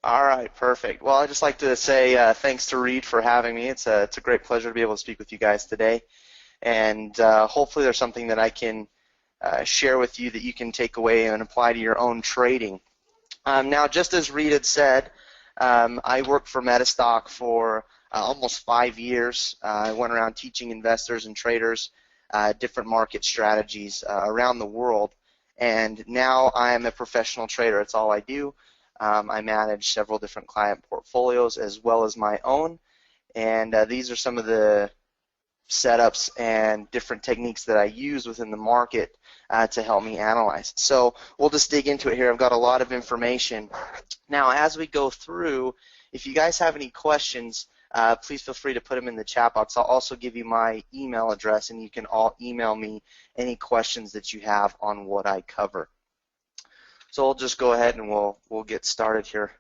All right, perfect. Well, I'd just like to say thanks to Reed for having me. It's a great pleasure to be able to speak with you guys today, and hopefully there's something that I can share with you that you can take away and apply to your own trading. Now, just as Reed had said, I worked for Metastock for almost 5 years. I went around teaching investors and traders different market strategies around the world, and now I'm a professional trader. It's all I do. I manage several different client portfolios as well as my own, and these are some of the setups and different techniques that I use within the market to help me analyze. So we'll just dig into it here. I've got a lot of information. Now, as we go through, if you guys have any questions, please feel free to put them in the chat box. I'll also give you my email address, and you can all email me any questions that you have on what I cover. So we'll just go ahead and we'll get started here.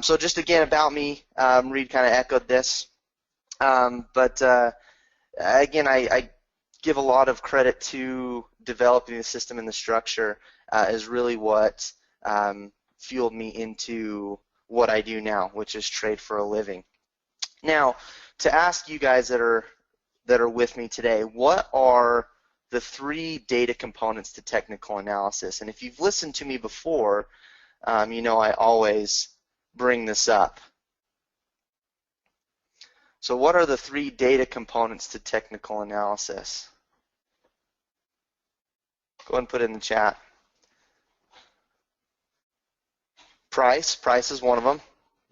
So just again about me, Reed kind of echoed this, but again, I give a lot of credit to developing the system and the structure is really what fueled me into what I do now, which is trade for a living. Now, to ask you guys that are with me today, what are the 3 data components to technical analysis? And if you've listened to me before, you know I always bring this up. So what are the 3 data components to technical analysis? Go ahead and put it in the chat. Price is one of them,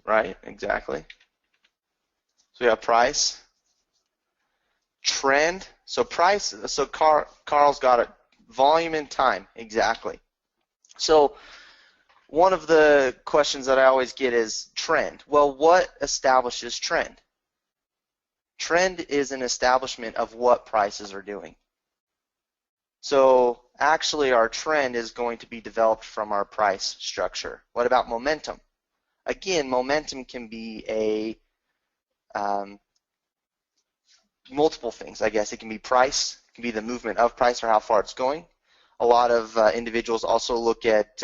right? Exactly. So we have price. Trend, so price, so Carl's got it. Volume and time, exactly. So one of the questions that I always get is trend. Well, what establishes trend? Trend is an establishment of what prices are doing. So actually our trend is going to be developed from our price structure. What about momentum? Again, momentum can be a multiple things, I guess. It can be price, it can be the movement of price or how far it's going. A lot of individuals also look at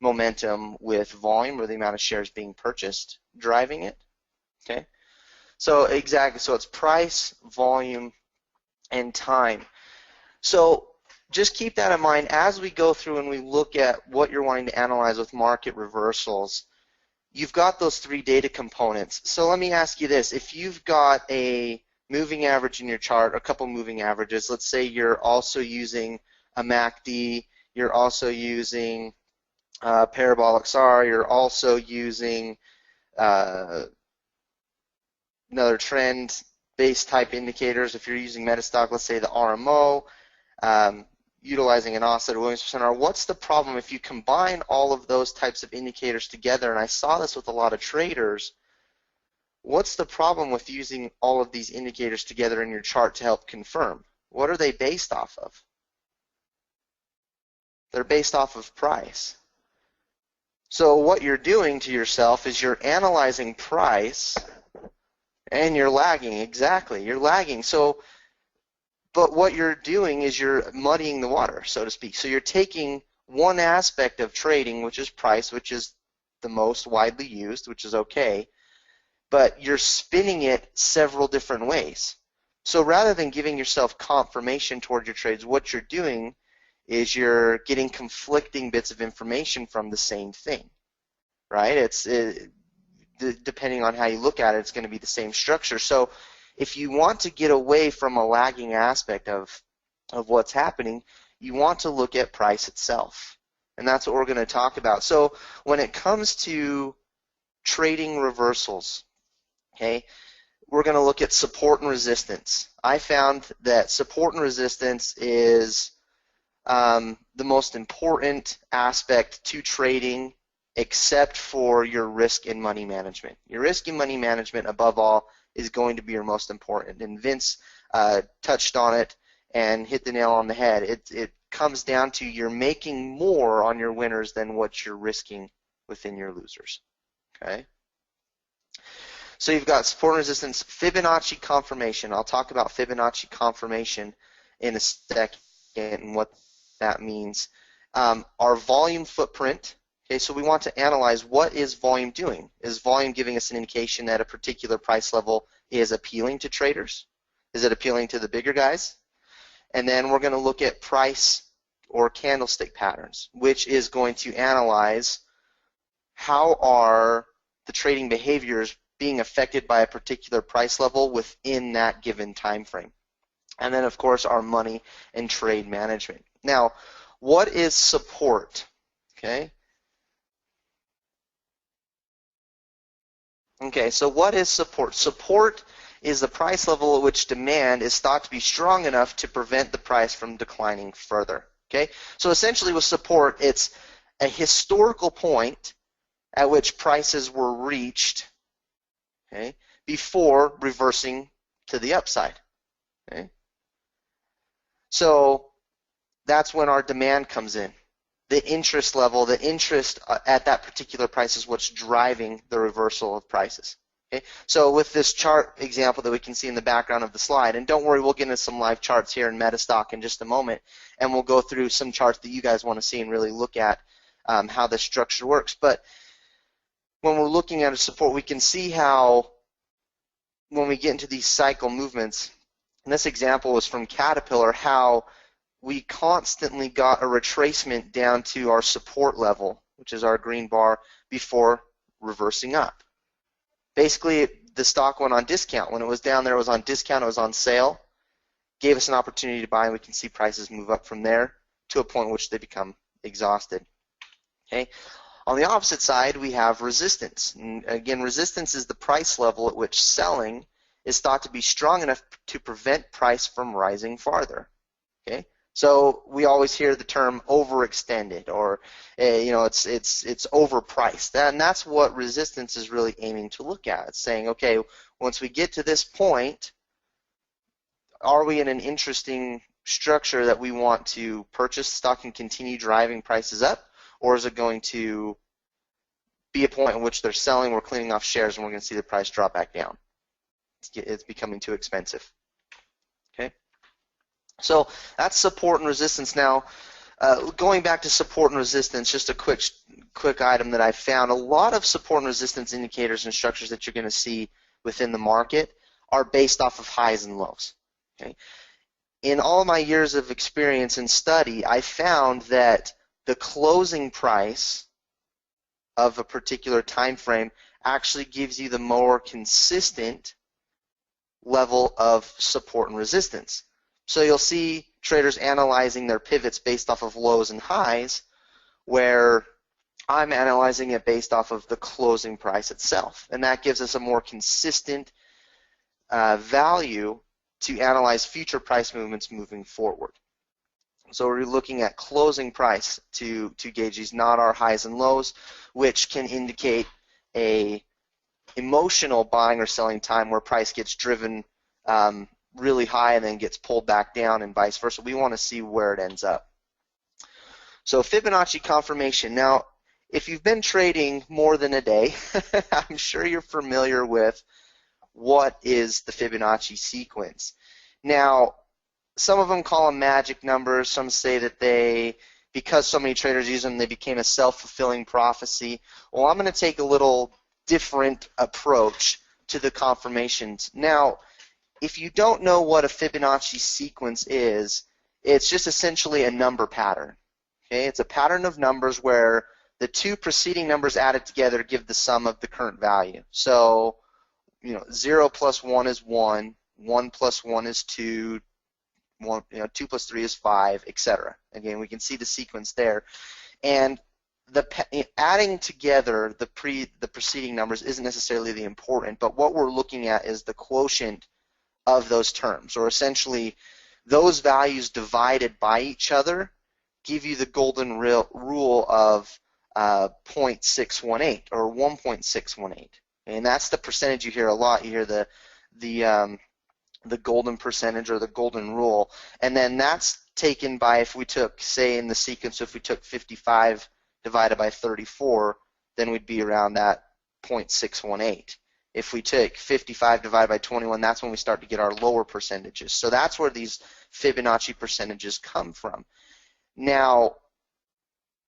momentum with volume, or the amount of shares being purchased, driving it. Okay, so exactly, so it's price, volume, and time. So just keep that in mind as we go through and we look at what you're wanting to analyze with market reversals. You've got those 3 data components. So let me ask you this. If you've got a moving average in your chart, a couple moving averages, let's say you're also using a MACD, you're also using parabolic SAR, you're also using another trend-based type indicators. If you're using Metastock, let's say the RMO, utilizing an offset or Williams percent R, what's the problem if you combine all of those types of indicators together? And I saw this with a lot of traders. What's the problem with using all of these indicators together in your chart to help confirm? What are they based off of? They're based off of price. So what you're doing to yourself is you're analyzing price and you're lagging. Exactly, you're lagging. So, but what you're doing is you're muddying the water, so to speak. So you're taking one aspect of trading, which is price, which is the most widely used, which is okay, but you're spinning it several different ways. So rather than giving yourself confirmation toward your trades, what you're doing is you're getting conflicting bits of information from the same thing, right? Depending on how you look at it, it's going to be the same structure. So if you want to get away from a lagging aspect of what's happening, you want to look at price itself. And that's what we're going to talk about. So when it comes to trading reversals, okay, we're going to look at support and resistance. I found that support and resistance is the most important aspect to trading, except for your risk and money management. Your risk and money management, above all, is going to be your most important. And Vince touched on it and hit the nail on the head. It comes down to you're making more on your winners than what you're risking within your losers. Okay. So you've got support and resistance, Fibonacci confirmation. I'll talk about Fibonacci confirmation in a second and what that means. Our volume footprint, Okay, so we want to analyze what is volume doing. Is volume giving us an indication that a particular price level is appealing to traders? Is it appealing to the bigger guys? And then we're going to look at price or candlestick patterns, which is going to analyze how are the trading behaviors being affected by a particular price level within that given time frame. And then, of course, our money and trade management. Now, what is support? Okay. Okay, so what is support? Support is the price level at which demand is thought to be strong enough to prevent the price from declining further. Okay, so essentially with support, it's a historical point at which prices were reached, okay, before reversing to the upside. Okay, so that's when our demand comes in. The interest level, the interest at that particular price is what's driving the reversal of prices. Okay? So with this chart example that we can see in the background of the slide, and don't worry, we'll get into some live charts here in Metastock in just a moment, and we'll go through some charts that you guys want to see and really look at how this structure works. But when we're looking at a support, we can see how when we get into these cycle movements, and this example was from Caterpillar, how we constantly got a retracement down to our support level, which is our green bar, before reversing up. Basically, the stock went on discount. When it was down there, it was on discount, it was on sale, gave us an opportunity to buy, and we can see prices move up from there to a point in which they become exhausted. Okay. On the opposite side, we have resistance. And again, resistance is the price level at which selling is thought to be strong enough to prevent price from rising farther. Okay. So we always hear the term overextended, or it's overpriced, and that's what resistance is really aiming to look at. It's saying, okay, once we get to this point, are we in an interesting structure that we want to purchase stock and continue driving prices up, or is it going to be a point in which they're selling, we're cleaning off shares, and we're going to see the price drop back down? It's becoming too expensive. Okay. So that's support and resistance. Now, going back to support and resistance, just a quick item that I found. A lot of support and resistance indicators and structures that you're going to see within the market are based off of highs and lows. Okay? In all my years of experience and study, I found that the closing price of a particular time frame actually gives you the more consistent level of support and resistance. So you'll see traders analyzing their pivots based off of lows and highs, where I'm analyzing it based off of the closing price itself. And that gives us a more consistent value to analyze future price movements moving forward. So we're looking at closing price to gauge these, not our highs and lows, which can indicate a emotional buying or selling time where price gets driven really high and then gets pulled back down, and vice versa. We want to see where it ends up. So Fibonacci confirmation. Now, if you've been trading more than a day, I'm sure you're familiar with what is the Fibonacci sequence. Now, some of them call them magic numbers. Some say that because so many traders use them, they became a self-fulfilling prophecy. Well, I'm going to take a little different approach to the confirmations. Now, if you don't know what a Fibonacci sequence is, it's just essentially a number pattern. Okay? It's a pattern of numbers where the two preceding numbers added together give the sum of the current value. So, 0 plus 1 is 1, 1 plus 1 is 2, 2 plus 3 is 5, etc. Again, we can see the sequence there. And adding together the preceding numbers isn't necessarily the important, but what we're looking at is the quotient of those terms, or essentially those values divided by each other give you the golden rule of 0.618 or 1.618, and that's the percentage you hear a lot. You hear the golden percentage or the golden rule, and then that's taken by, if we took, say in the sequence, if we took 55 divided by 34, then we'd be around that 0.618. If we take 55 divided by 21, that's when we start to get our lower percentages. So that's where these Fibonacci percentages come from. Now,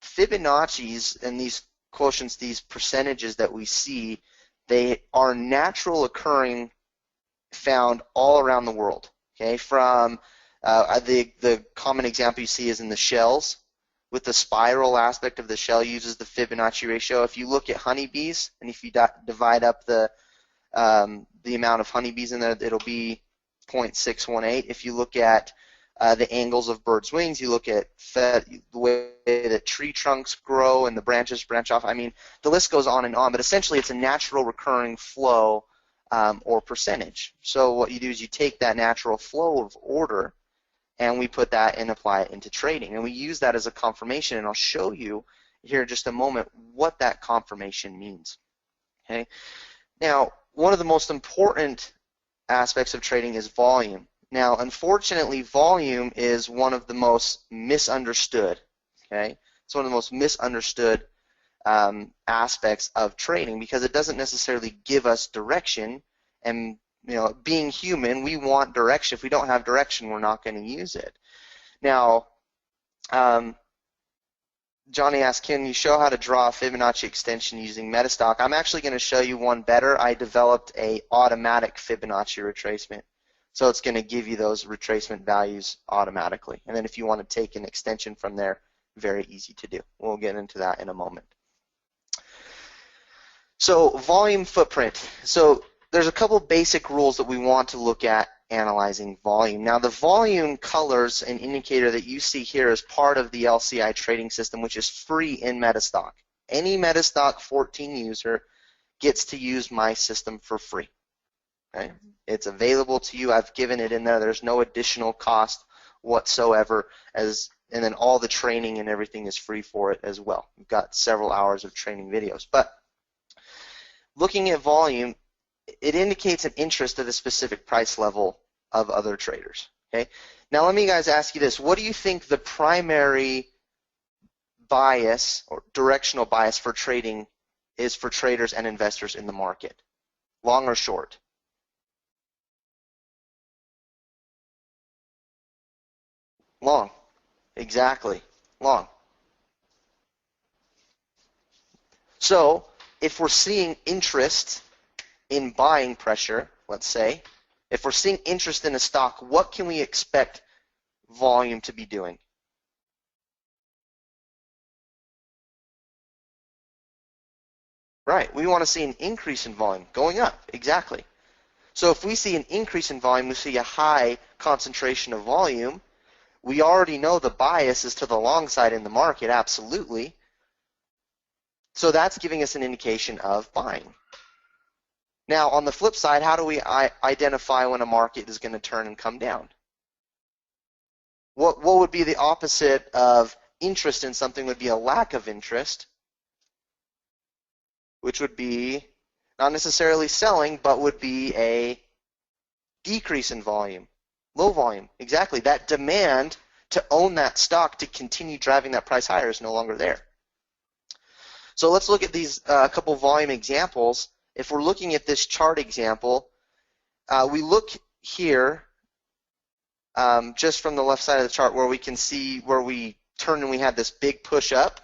Fibonacci's and these quotients, these percentages that we see, they are natural occurring, found all around the world. Okay, from the common example you see is in the shells, with the spiral aspect of the shell uses the Fibonacci ratio. If you look at honeybees, and if you divide up the amount of honeybees in there, it'll be 0.618. If you look at the angles of birds' wings, you look at the way that tree trunks grow and the branches branch off. I mean, the list goes on and on, but essentially it's a natural recurring flow or percentage. So what you do is you take that natural flow of order and we put that and apply it into trading. And we use that as a confirmation, and I'll show you here in just a moment what that confirmation means. Okay. Now, one of the most important aspects of trading is volume. Now, unfortunately, volume is one of the most misunderstood. Okay, it's one of the most misunderstood aspects of trading because it doesn't necessarily give us direction. And being human, we want direction. If we don't have direction, we're not going to use it. Now, Johnny asked, can you show how to draw a Fibonacci extension using Metastock? I'm actually going to show you one better. I developed a automatic Fibonacci retracement. So it's going to give you those retracement values automatically. And then if you want to take an extension from there, very easy to do. We'll get into that in a moment. So volume footprint. So there's a couple basic rules that we want to look at analyzing volume. Now the volume colors and indicator that you see here is part of the LCI trading system, which is free in Metastock. Any Metastock 14 user gets to use my system for free. Okay? It's available to you. I've given it in there. There's no additional cost whatsoever, and then all the training and everything is free for it as well. We've got several hours of training videos. But looking at volume, it indicates an interest at a specific price level of other traders. Okay? Now let me guys ask you this. What do you think the primary bias or directional bias for trading is for traders and investors in the market? Long or short? Long. Exactly. Long. So if we're seeing interest in buying pressure, let's say, if we're seeing interest in a stock, what can we expect volume to be doing? Right, we want to see an increase in volume, going up, exactly. So if we see an increase in volume, we see a high concentration of volume, we already know the bias is to the long side in the market, absolutely. So that's giving us an indication of buying. Now, on the flip side, how do we identify when a market is going to turn and come down? What would be the opposite of interest in something would be a lack of interest, which would be not necessarily selling, but would be a decrease in volume, low volume. Exactly. That demand to own that stock to continue driving that price higher is no longer there. So let's look at these couple volume examples. If we're looking at this chart example, we look here just from the left side of the chart where we can see where we turned and we had this big push up.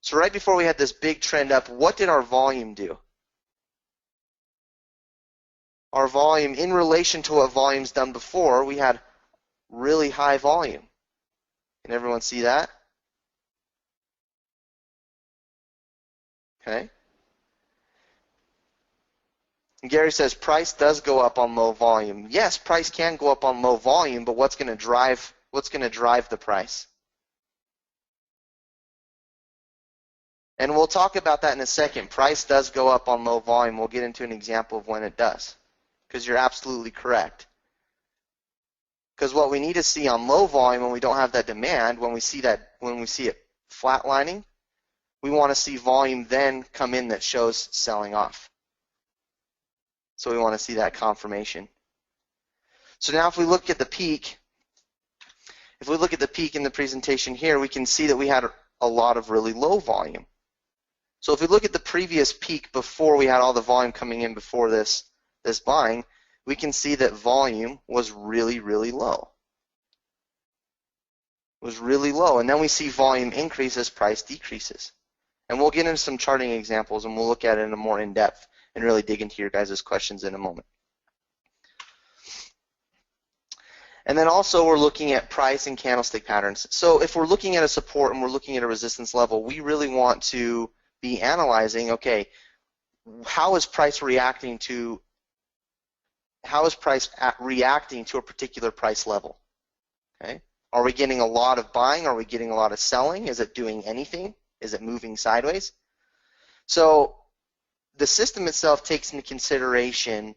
So right before we had this big trend up, what did our volume do? Our volume, in relation to what volume's done before, we had really high volume. Can everyone see that? Okay. And Gary says price does go up on low volume. Yes, price can go up on low volume, but what's going to drive the price? And we'll talk about that in a second. Price does go up on low volume. We'll get into an example of when it does, because you're absolutely correct. Because what we need to see on low volume when we don't have that demand, when we see it flatlining, we want to see volume then come in that shows selling off. So we want to see that confirmation. So now if we look at the peak, in the presentation here, we can see that we had a lot of really low volume. So if we look at the previous peak before we had all the volume coming in before this buying, we can see that volume was really, really low. It was really low. And then we see volume increase as price decreases. And we'll get into some charting examples, and we'll look at it in a more in-depth and really dig into your guys' questions in a moment. And then also we're looking at price and candlestick patterns. So if we're looking at a support and we're looking at a resistance level, we really want to be analyzing, okay, how is price reacting to a particular price level? Okay? Are we getting a lot of buying? Are we getting a lot of selling? Is it doing anything? Is it moving sideways? So the system itself takes into consideration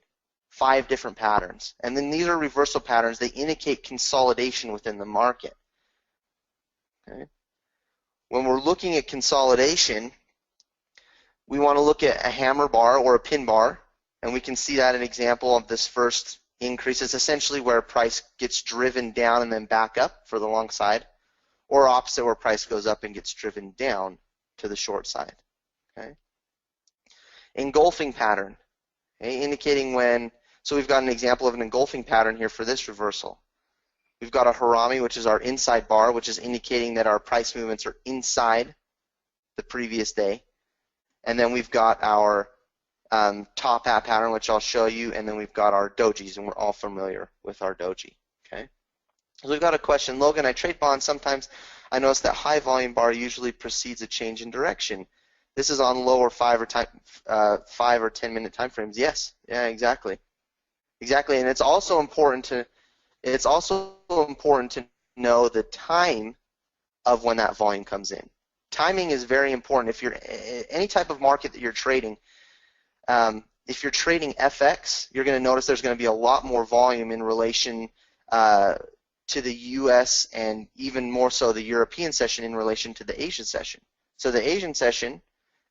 5 different patterns, and then these are reversal patterns. They indicate consolidation within the market. Okay? When we're looking at consolidation, we want to look at a hammer bar or a pin bar, and we can see that an example of this first increase is essentially where price gets driven down and then back up for the long side, or opposite where price goes up and gets driven down to the short side. Okay? Engulfing pattern, okay, indicating when, so we've got an example of an engulfing pattern here for this reversal. We've got a harami, which is our inside bar, which is indicating that our price movements are inside the previous day. And then we've got our top hat pattern, which I'll show you, and then we've got our dojis, and we're all familiar with our doji. Okay. So we've got a question. Logan, I trade bonds. Sometimes I notice that high volume bar usually precedes a change in direction. This is on lower 5 or 10 minute time frames. Yes. Yeah. Exactly. Exactly. And it's also important to know the time of when that volume comes in. Timing is very important. If you're any type of market that you're trading, if you're trading FX, you're going to notice there's going to be a lot more volume in relation to the U.S. and even more so the European session in relation to the Asian session. So the Asian session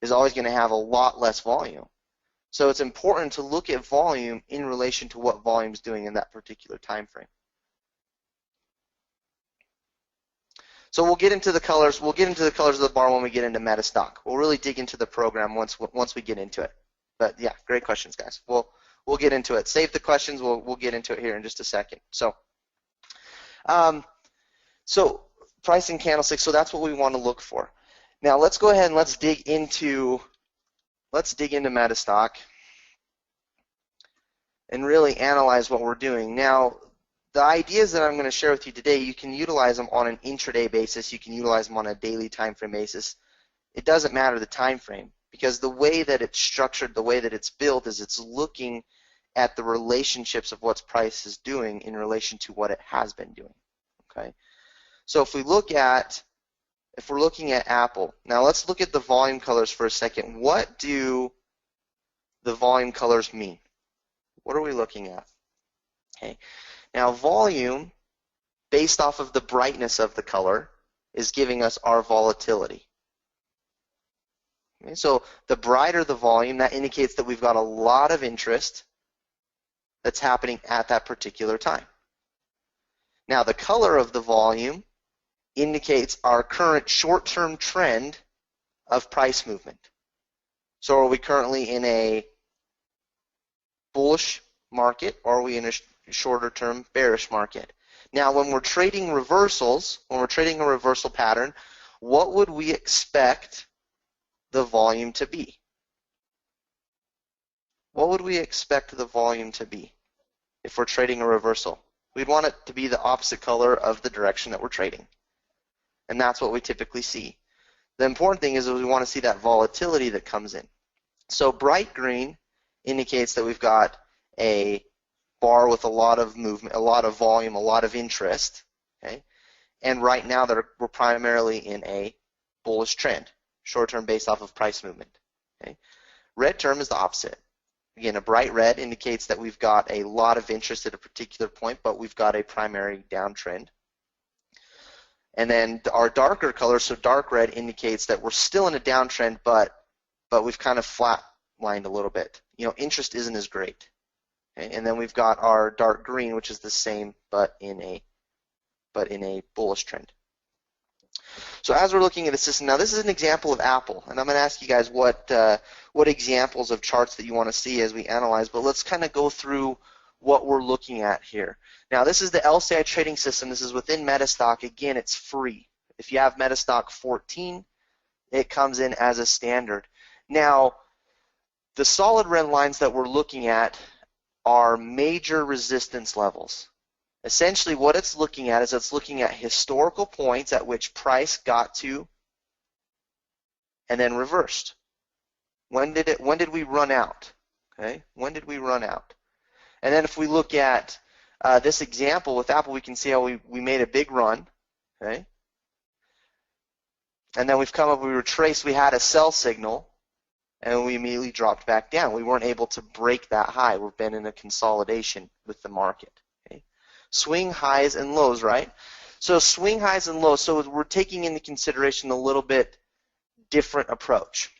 is always going to have a lot less volume. So it's important to look at volume in relation to what volume is doing in that particular time frame. So we'll get into the colors. We'll get into the colors of the bar when we get into Metastock. We'll really dig into the program once we get into it. But yeah, great questions, guys. We'll get into it. Save the questions. We'll get into it here in just a second. So, price and candlesticks. So that's what we want to look for. Now let's go ahead and let's dig into Metastock and really analyze what we're doing. Now, the ideas that I'm going to share with you today, you can utilize them on an intraday basis. You can utilize them on a daily time frame basis. It doesn't matter the time frame, because the way that it's structured, the way that it's built, is it's looking at the relationships of what price is doing in relation to what it has been doing. Okay, so if we're looking at Apple, now let's look at the volume colors for a second. What do the volume colors mean? What are we looking at? Okay. Now, volume, based off of the brightness of the color, is giving us our volatility. Okay, so the brighter the volume, that indicates that we've got a lot of interest that's happening at that particular time. Now, the color of the volume indicates our current short-term trend of price movement. So are we currently in a bullish market, or are we in a shorter term bearish market? Now, when we're trading reversals, when we're trading a reversal pattern, what would we expect the volume to be? What would we expect the volume to be if we're trading a reversal? We'd want it to be the opposite color of the direction that we're trading. And that's what we typically see. The important thing is that we want to see that volatility that comes in. So bright green indicates that we've got a bar with a lot of movement, a lot of volume, a lot of interest. Okay? And right now we're primarily in a bullish trend, short-term based off of price movement. Okay? Red term is the opposite. Again, a bright red indicates that we've got a lot of interest at a particular point, but we've got a primary downtrend. And then our darker color, so dark red, indicates that we're still in a downtrend, but we've kind of flat-lined a little bit. You know, interest isn't as great. Okay? And then we've got our dark green, which is the same, but in a bullish trend. So as we're looking at the system, now this is an example of Apple, and I'm going to ask you guys what examples of charts that you want to see as we analyze, but let's kind of go through what we're looking at here. Now this is the LCI trading system. This is within Metastock. Again, it's free. If you have Metastock 14, it comes in as a standard. Now, the solid red lines that we're looking at are major resistance levels. Essentially, what it's looking at is it's looking at historical points at which price got to and then reversed. When did we run out? Okay, when did we run out? And then if we look at this example with Apple, we can see how we made a big run. Okay, and then we retraced. We had a sell signal, and we immediately dropped back down. We weren't able to break that high. We've been in a consolidation with the market. Okay, swing highs and lows, right? So swing highs and lows. So we're taking into consideration a little bit different approach.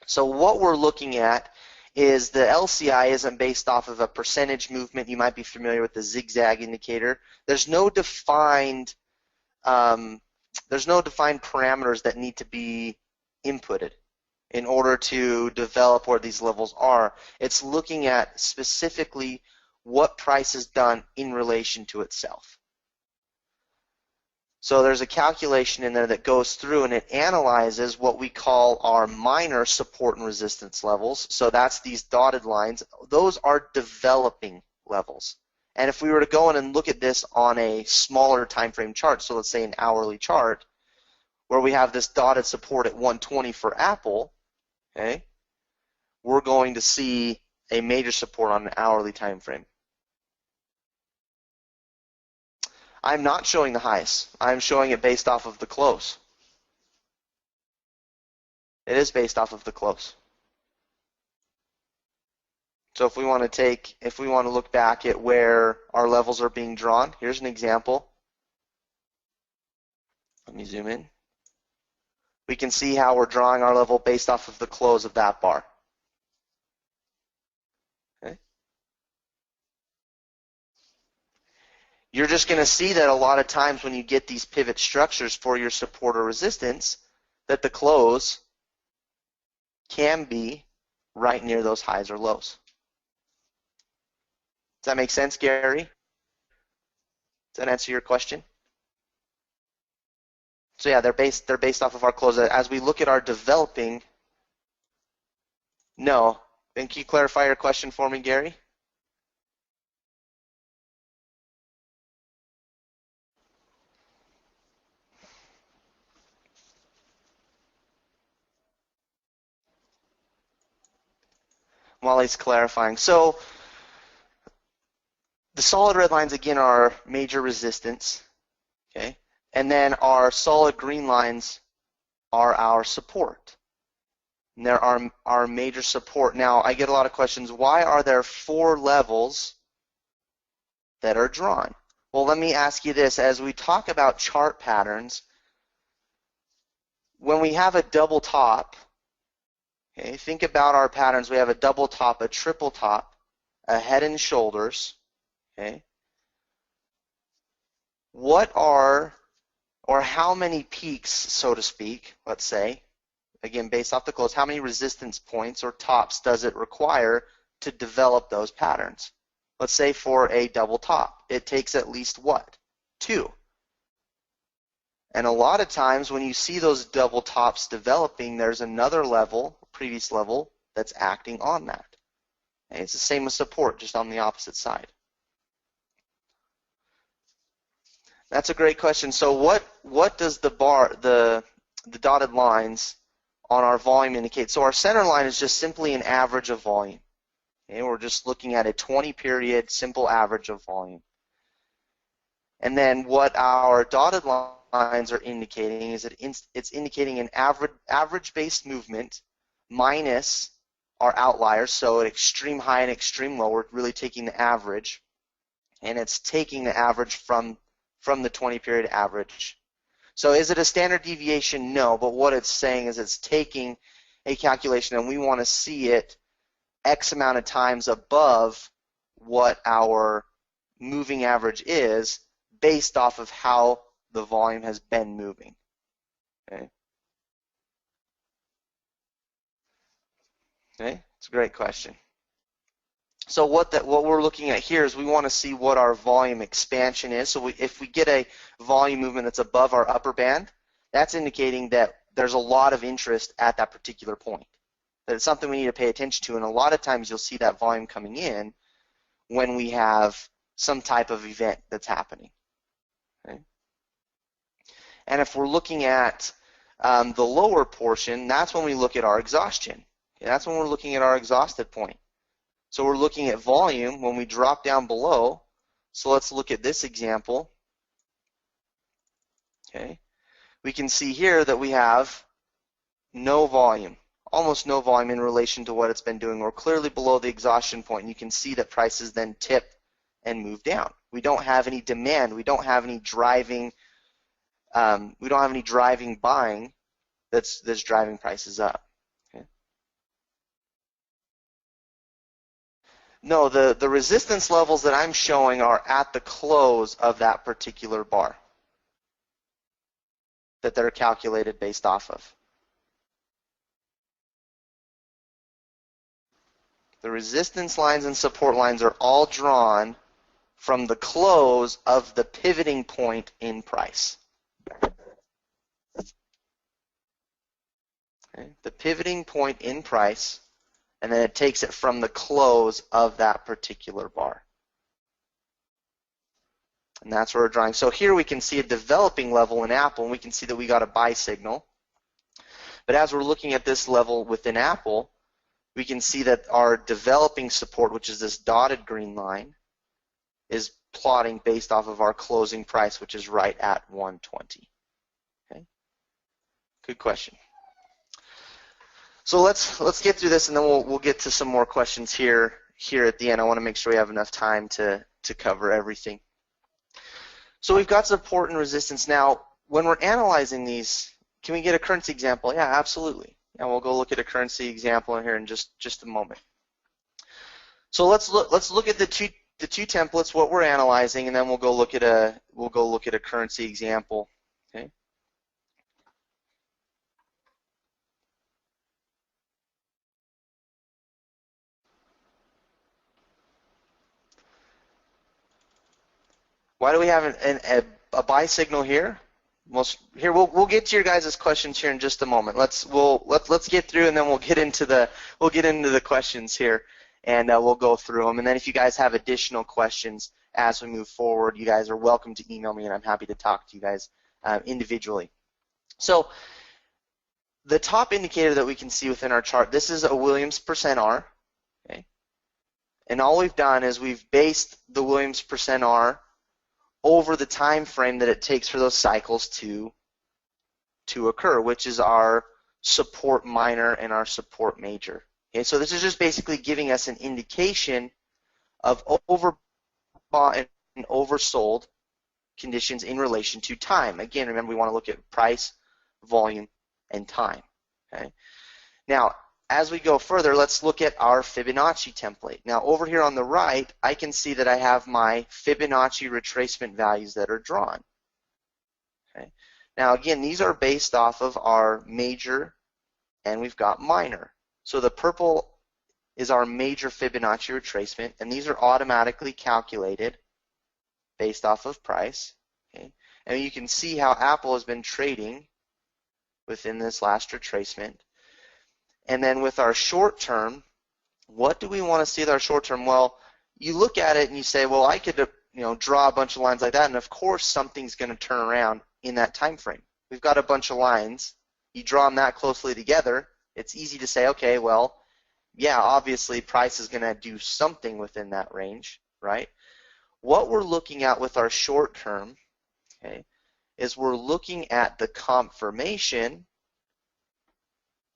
So what we're looking at is the LCI isn't based off of a percentage movement. You might be familiar with the zigzag indicator. There's no defined parameters that need to be inputted in order to develop where these levels are. It's looking at specifically what price has done in relation to itself. So there's a calculation in there that goes through and it analyzes what we call our minor support and resistance levels. So that's these dotted lines. Those are developing levels. And if we were to go in and look at this on a smaller time frame chart, so let's say an hourly chart, where we have this dotted support at 120 for Apple, okay, we're going to see a major support on an hourly time frame. I'm not showing the highs. I'm showing it based off of the close. It is based off of the close. So if we want to look back at where our levels are being drawn, here's an example. Let me zoom in. We can see how we're drawing our level based off of the close of that bar. Okay. You're just going to see that a lot of times when you get these pivot structures for your support or resistance, that the close can be right near those highs or lows. Does that make sense, Gary? Does that answer your question? So yeah, they're based off of our close. As we look at our developing, no. Then can you clarify your question for me, Gary? Molly's clarifying. So the solid red lines again are major resistance, okay, and then our solid green lines are our support. And there are our major support. Now I get a lot of questions. Why are there 4 levels that are drawn? Well, let me ask you this: as we talk about chart patterns, when we have a double top, okay, think about our patterns. We have a double top, a triple top, a head and shoulders. Okay. What are, or how many peaks, so to speak, let's say, again, based off the close, how many resistance points or tops does it require to develop those patterns? Let's say for a double top, it takes at least what? 2. And a lot of times when you see those double tops developing, there's another level, previous level, that's acting on that. And it's the same with support, just on the opposite side. That's a great question. So what does the dotted lines on our volume indicate? So our center line is just simply an average of volume. Okay, we're just looking at a 20-period simple average of volume. And then what our dotted lines are indicating is that it's indicating an average-based movement minus our outliers, so an extreme high and extreme low. We're really taking the average, and it's taking the average from the 20-period average. So is it a standard deviation? No, but what it's saying is it's taking a calculation, and we want to see it X amount of times above what our moving average is based off of how the volume has been moving. Okay. Okay, it's a great question. So what we're looking at here is we want to see what our volume expansion is. So if we get a volume movement that's above our upper band, that's indicating that there's a lot of interest at that particular point. That it's something we need to pay attention to, and a lot of times you'll see that volume coming in when we have some type of event that's happening. Okay? And if we're looking at the lower portion, that's when we look at our exhaustion. Okay? That's when we're looking at our exhausted point. So we're looking at volume when we drop down below. So let's look at this example. Okay, we can see here that we have no volume, almost no volume in relation to what it's been doing. We're clearly below the exhaustion point, and you can see that prices then tip and move down. We don't have any demand. We don't have any driving. We don't have any driving buying that's driving prices up. Okay. No, the resistance levels that I'm showing are at the close of that particular bar that they're calculated based off of. The resistance lines and support lines are all drawn from the close of the pivoting point in price. Okay. The pivoting point in price, and then it takes it from the close of that particular bar. And that's where we're drawing. So here we can see a developing level in Apple, and we can see that we got a buy signal. But as we're looking at this level within Apple, we can see that our developing support, which is this dotted green line, is plotting based off of our closing price, which is right at 120. Okay? Good question. So let's get through this, and then we'll get to some more questions here at the end. I want to make sure we have enough time to cover everything. So we've got support and resistance. Now, when we're analyzing these, can we get a currency example? Yeah, absolutely. And we'll go look at a currency example in here in just a moment. So let's look at the two templates, what we're analyzing, and then we'll go look at a currency example. Okay. Why do we have a buy signal here? We'll get to your guys' questions here in just a moment. Let's get through, and then we'll get into the questions here, and we'll go through them. And then if you guys have additional questions as we move forward, you guys are welcome to email me, and I'm happy to talk to you guys individually. So the top indicator that we can see within our chart, this is a Williams %R. Okay, and all we've done is we've based the Williams %R over the time frame that it takes for those cycles to occur, which is our support minor and our support major. Okay, so this is just basically giving us an indication of overbought and oversold conditions in relation to time. Again, remember, we want to look at price, volume, and time. Okay. Now, as we go further, let's look at our Fibonacci template. Now, over here on the right, I can see that I have my Fibonacci retracement values that are drawn. Okay. Now, again, these are based off of our major, and we've got minor. So the purple is our major Fibonacci retracement, and these are automatically calculated based off of price. Okay. And you can see how Apple has been trading within this last retracement. And then with our short term, what do we want to see with our short term? Well, you look at it and you say, well, I could draw a bunch of lines like that, and of course something's going to turn around in that time frame. We've got a bunch of lines. You draw them that closely together, it's easy to say, okay, well, yeah, obviously price is going to do something within that range, right? What we're looking at with our short term, okay, is we're looking at the confirmation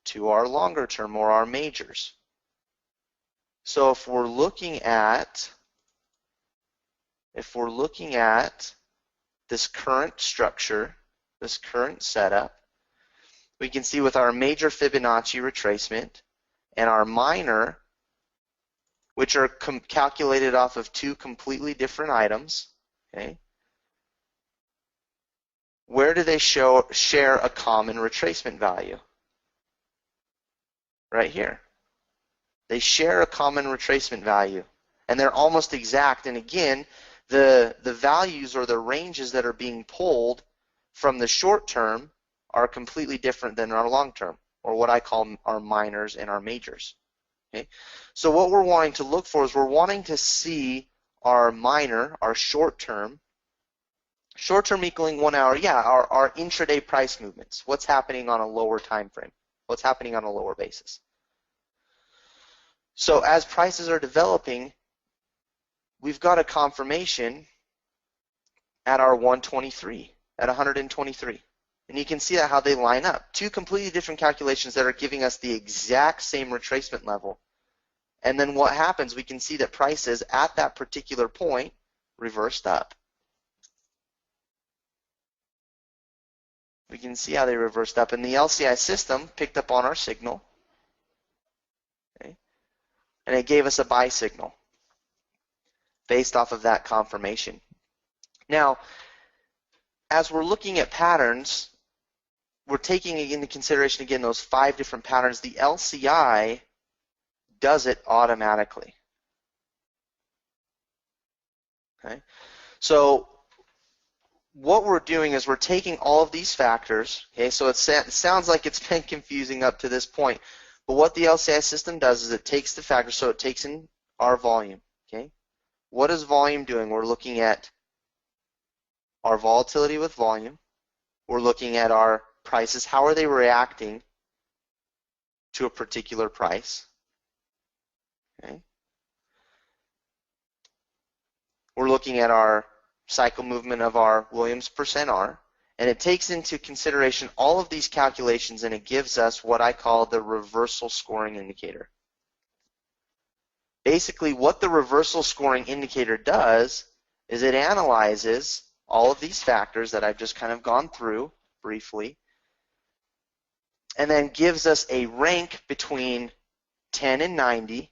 to our longer term or our majors. So if we're looking at this current structure, this current setup, we can see with our major Fibonacci retracement and our minor, which are calculated off of two completely different items, okay, where do they share a common retracement value? Right here. They share a common retracement value, and they're almost exact. And again, the values or the ranges that are being pulled from the short term are completely different than our long-term, or what I call our minors and our majors. Okay? So what we're wanting to look for is we're wanting to see our minor, our short-term equaling 1 hour, yeah, our intraday price movements. What's happening on a lower time frame? What's happening on a lower basis? So as prices are developing, we've got a confirmation at our 123, at 123. And you can see that how they line up. Two completely different calculations that are giving us the exact same retracement level. And then what happens, we can see that prices at that particular point reversed up. We can see how they reversed up. And the LCI system picked up on our signal. Okay, and it gave us a buy signal based off of that confirmation. Now, as we're looking at patterns, we're taking into consideration again those 5 different patterns. The LCI does it automatically. Okay, so what we're doing is we're taking all of these factors. Okay, so it sounds like it's been confusing up to this point, but what the LCI system does is it takes the factors. So it takes in our volume. Okay, what is volume doing? We're looking at our volatility with volume. We're looking at our prices. How are they reacting to a particular price? Okay. We're looking at our cycle movement of our Williams %R, and it takes into consideration all of these calculations, and it gives us what I call the reversal scoring indicator. Basically, what the reversal scoring indicator does is it analyzes all of these factors that I've just kind of gone through briefly, and then gives us a rank between 10 and 90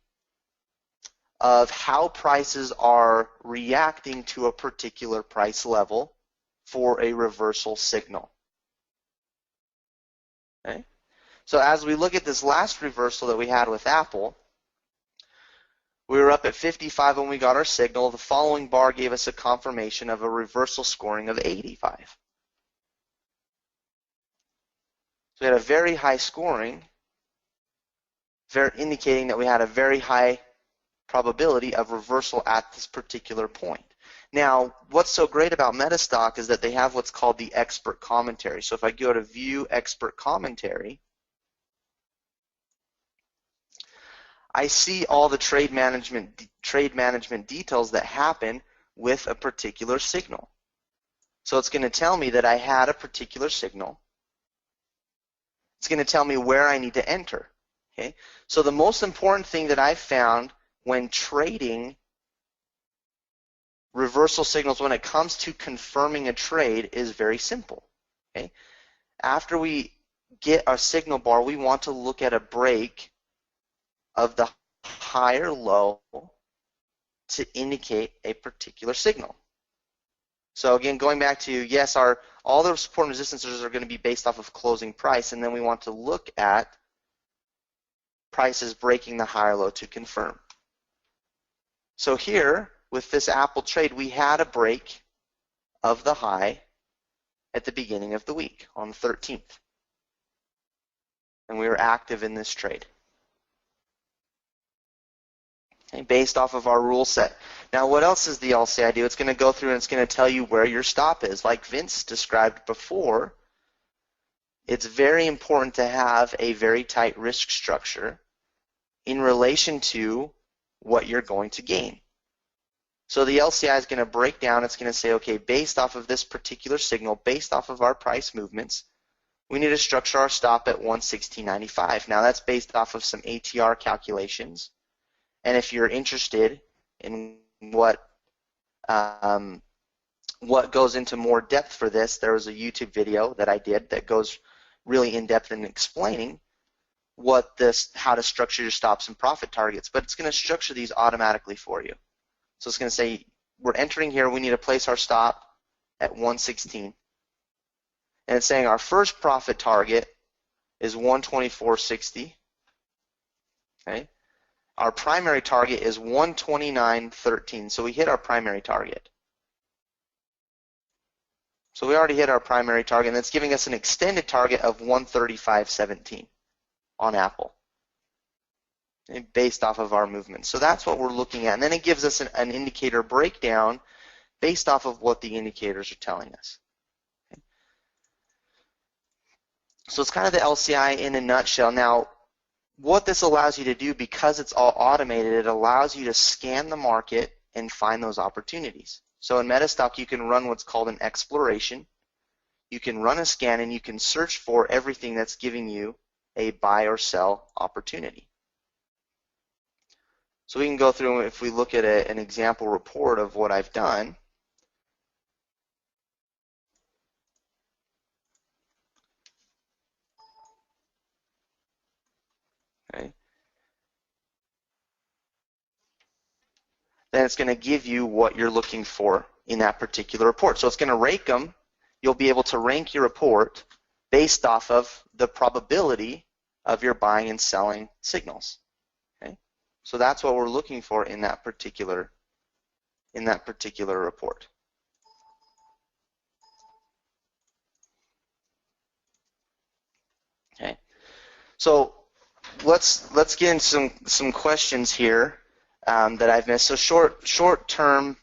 of how prices are reacting to a particular price level for a reversal signal. Okay? So as we look at this last reversal that we had with Apple, we were up at 55 when we got our signal. The following bar gave us a confirmation of a reversal scoring of 85. So we had a very high scoring, indicating that we had a very high probability of reversal at this particular point. Now, what's so great about Metastock is that they have what's called the expert commentary. So if I go to view expert commentary, I see all the trade management details that happen with a particular signal. So it's going to tell me that I had a particular signal. It's going to tell me where I need to enter. Okay? So the most important thing that I've found when trading reversal signals when it comes to confirming a trade is very simple. Okay? After we get our signal bar, we want to look at a break of the higher low to indicate a particular signal. So again, going back to, yes, all the support and resistances are going to be based off of closing price, and then we want to look at prices breaking the higher low to confirm. So here, with this Apple trade, we had a break of the high at the beginning of the week on the 13th. And we were active in this trade. Okay, based off of our rule set. Now, what else is the LCI do? It's going to go through and it's going to tell you where your stop is. Like Vince described before, it's very important to have a very tight risk structure in relation to what you're going to gain. So the LCI is going to break down. It's going to say, okay, based off of this particular signal, based off of our price movements, we need to structure our stop at 116.95. Now that's based off of some ATR calculations. And if you're interested in what goes into more depth for this, there was a YouTube video that I did that goes really in depth in explaining how to structure your stops and profit targets. But it's going to structure these automatically for you. So it's going to say, we're entering here, we need to place our stop at 116. And it's saying our first profit target is 124.60. Okay. Our primary target is 129.13. So we hit our primary target. So we already hit our primary target, and that's giving us an extended target of 135.17 on Apple, based off of our movement. So that's what we're looking at. And then it gives us an indicator breakdown based off of what the indicators are telling us. Okay. So it's kind of the LCI in a nutshell. Now, what this allows you to do, because it's all automated, it allows you to scan the market and find those opportunities. So in Metastock, you can run what's called an exploration. You can run a scan, and you can search for everything that's giving you a buy or sell opportunity. So we can go through, if we look at an example report of what I've done. Okay. Then it's going to give you what you're looking for in that particular report. So it's going to rank them. You'll be able to rank your report based off of the probability of your buying and selling signals. Okay? So that's what we're looking for in that particular report. Okay. So let's get into some questions here that I've missed. So short term,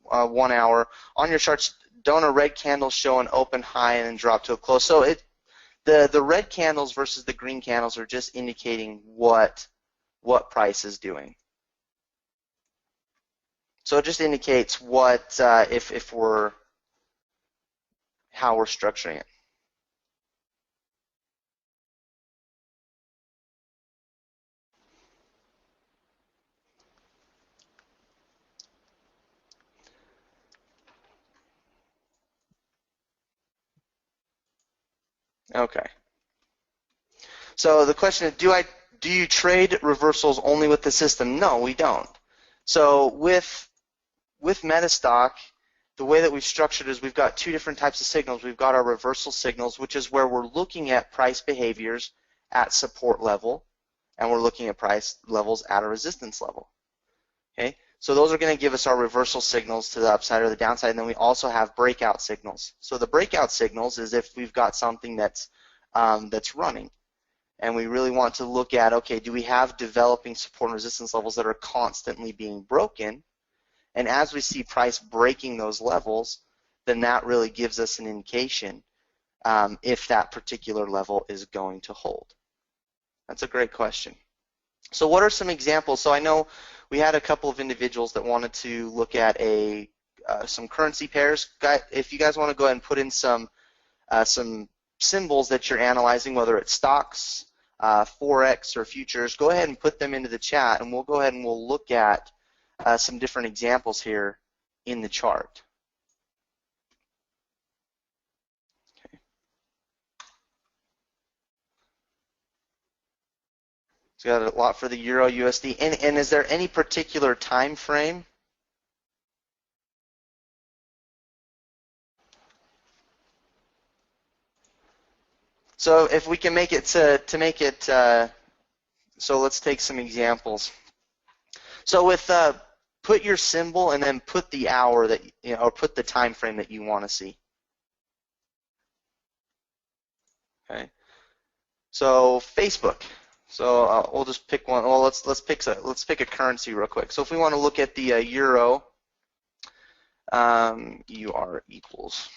1 hour on your charts. Don't a red candle show an open high and then drop to a close? So the red candles versus the green candles are just indicating what price is doing. So it just indicates what if we're how we're structuring it. Okay. So the question is, do you trade reversals only with the system? No, we don't. So with Metastock, the way that we've structured is we've got two different types of signals. We've got our reversal signals, which is where we're looking at price behaviors at support level, and we're looking at price levels at a resistance level. Okay, so those are going to give us our reversal signals to the upside or the downside, and then we also have breakout signals. So the breakout signals is if we've got something that's running, and we really want to look at, okay, do we have developing support and resistance levels that are constantly being broken? And as we see price breaking those levels, then that really gives us an indication if that particular level is going to hold. That's a great question. So what are some examples? So I know we had a couple of individuals that wanted to look at some currency pairs. If you guys want to go ahead and put in some symbols that you're analyzing, whether it's stocks, Forex, or futures, go ahead and put them into the chat, and we'll go ahead and we'll look at some different examples here in the chart. Okay. So got a lot for the Euro USD. And is there any particular time frame? So if we can make it so let's take some examples. So with put your symbol and then put the hour that or put the time frame that you want to see. Okay. So Facebook. So we'll just pick one. Well, let's pick a currency real quick. So if we want to look at the euro, EUR equals.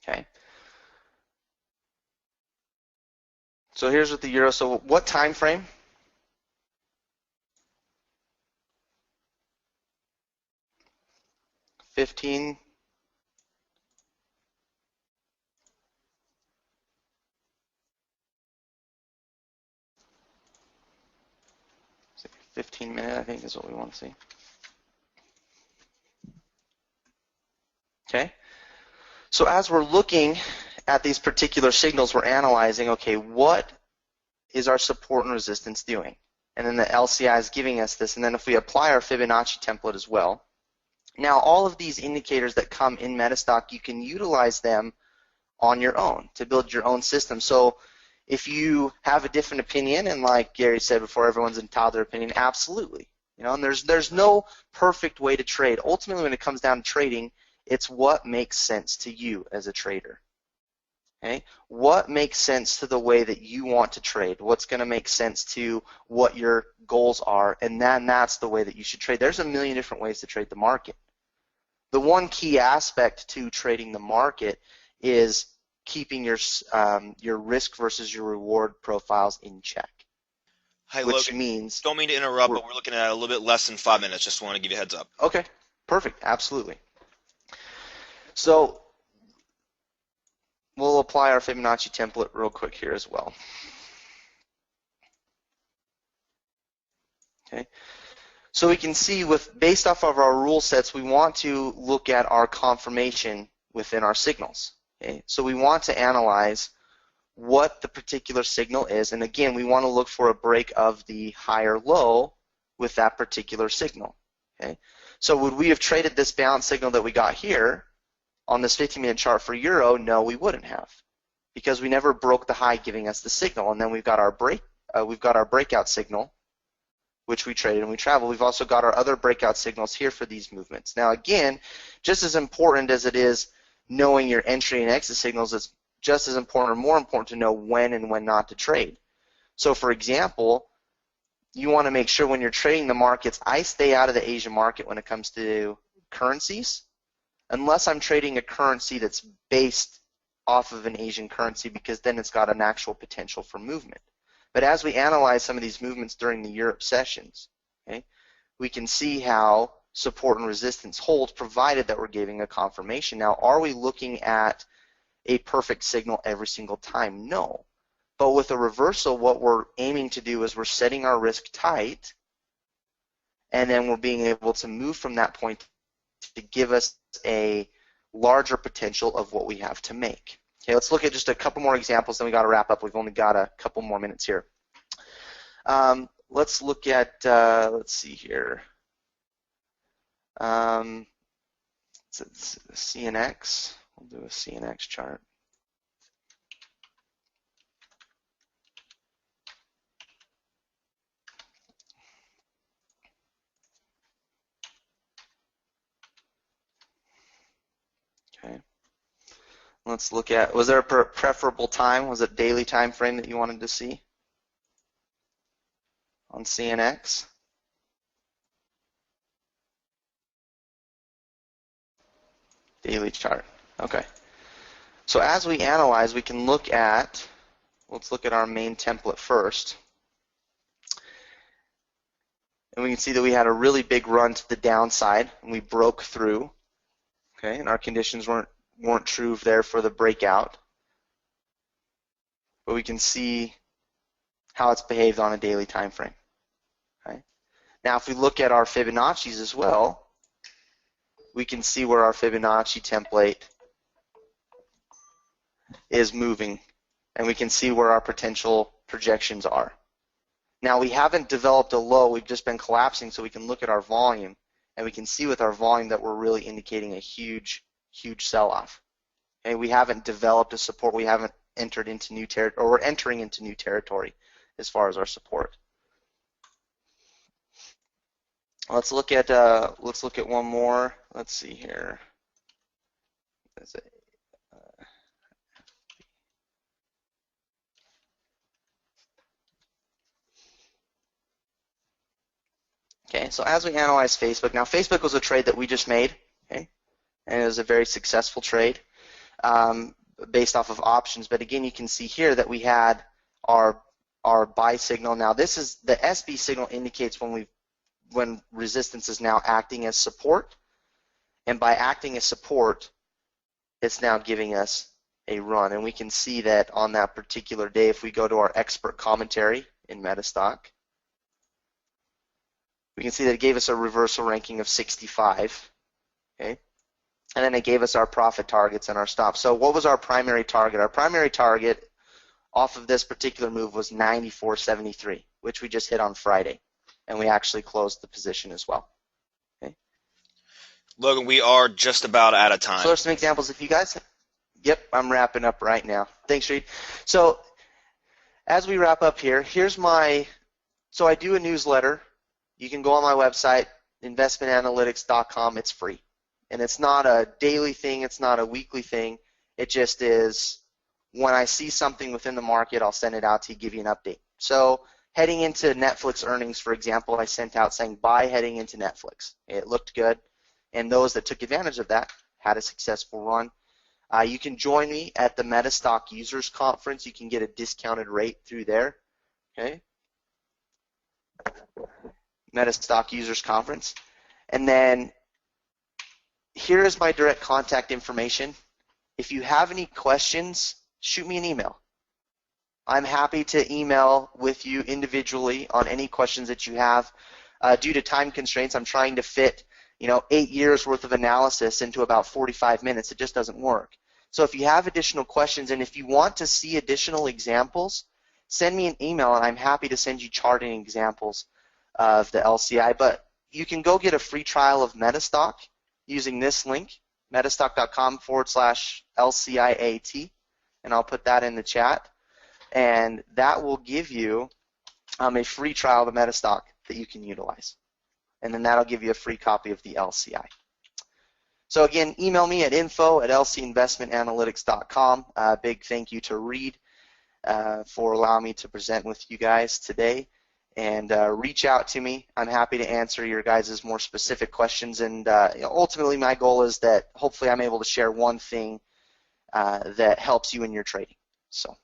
Okay. So here's with the euro. So what time frame? $15. 15-minute, I think, is what we want to see. Okay. So as we're looking at these particular signals, we're analyzing, okay, what is our support and resistance doing? And then the LCI is giving us this. And then if we apply our Fibonacci template as well. Now, all of these indicators that come in Metastock, you can utilize them on your own, to build your own system. So if you have a different opinion, and like Gary said before, everyone's entitled to their opinion, absolutely. And there's no perfect way to trade. Ultimately, when it comes down to trading, it's what makes sense to you as a trader. Okay? What makes sense to the way that you want to trade? What's going to make sense to what your goals are? And then that's the way that you should trade. There's a million different ways to trade the market. The one key aspect to trading the market is keeping your risk versus your reward profiles in check. Hi, Which Logan. means Don't mean to interrupt, but we're looking at a little bit less than 5 minutes. Just want to give you a heads up. Okay, perfect, absolutely. So we'll apply our Fibonacci template real quick here as well. Okay, so we can see based off of our rule sets, we want to look at our confirmation within our signals. Okay, so we want to analyze what the particular signal is, and again, we want to look for a break of the higher low with that particular signal. Okay, so would we have traded this bounce signal that we got here on this 15-minute chart for euro? No, we wouldn't have, because we never broke the high giving us the signal. And then we've got our breakout signal, which we traded and we traveled. We've also got our other breakout signals here for these movements. Now again, just as important as it is knowing your entry and exit signals, it's just as important or more important to know when and when not to trade. So for example, you want to make sure when you're trading the markets, I stay out of the Asian market when it comes to currencies, unless I'm trading a currency that's based off of an Asian currency, because then it's got an actual potential for movement. But as we analyze some of these movements during the Europe sessions, okay, we can see how support and resistance holds, provided that we're giving a confirmation. Now, are we looking at a perfect signal every single time? No. But with a reversal, what we're aiming to do is we're setting our risk tight, and then we're being able to move from that point to give us a larger potential of what we have to make. Okay, let's look at just a couple more examples, then we got to wrap up. We've only got a couple more minutes here. Let's look at, let's see here. It's CNX. We'll do a CNX chart. Okay. Let's look at, was there a preferable time? Was it daily time frame that you wanted to see on CNX? Daily chart. Okay. So as we analyze, we can look at, let's look at our main template first. And we can see that we had a really big run to the downside, and we broke through. Okay, and our conditions weren't true there for the breakout. But we can see how it's behaved on a daily time frame. Okay. Now, if we look at our Fibonacci's as well, we can see where our Fibonacci template is moving, and we can see where our potential projections are. Now, we haven't developed a low, we've just been collapsing, so we can look at our volume, and we can see with our volume that we're really indicating a huge sell-off. Okay, we haven't developed a support, we haven't entered into new territory, or we're entering into new territory as far as our support. Let's look at one more. Let's see here. Is it, okay, so as we analyze Facebook, now Facebook was a trade that we just made, okay, and it was a very successful trade based off of options. But again, you can see here that we had our buy signal. Now this is the SB signal, indicates when resistance is now acting as support, and by acting as support, it's now giving us a run. And we can see that on that particular day, if we go to our expert commentary in Metastock, we can see that it gave us a reversal ranking of 65, okay? And then it gave us our profit targets and our stops. So what was our primary target? Our primary target off of this particular move was 94.73, which we just hit on Friday, and we actually closed the position as well. Okay. Logan, we are just about out of time. So there's some examples. If you guys, Yep, I'm wrapping up right now. Thanks, Reed. So as we wrap up here, so I do a newsletter. You can go on my website, investmentanalytics.com. It's free. And it's not a daily thing. It's not a weekly thing. It just is when I see something within the market, I'll send it out to you, give you an update. So heading into Netflix earnings, for example, I sent out saying buy heading into Netflix. It looked good. And those that took advantage of that had a successful run. You can join me at the Metastock Users Conference. You can get a discounted rate through there. Okay. Metastock Users Conference. And then here is my direct contact information. If you have any questions, shoot me an email. I'm happy to email with you individually on any questions that you have. Due to time constraints, I'm trying to fit 8 years worth of analysis into about 45 minutes. It just doesn't work. So if you have additional questions and if you want to see additional examples, send me an email and I'm happy to send you charting examples of the LCI. But you can go get a free trial of Metastock using this link, metastock.com/LCIAT, and I'll put that in the chat. And that will give you a free trial of the Metastock that you can utilize. And then that'll give you a free copy of the LCI. So again, email me at info@lcinvestmentanalytics.com. Big thank you to Reed for allowing me to present with you guys today. And reach out to me. I'm happy to answer your guys' more specific questions. And ultimately, my goal is that hopefully I'm able to share one thing that helps you in your trading. So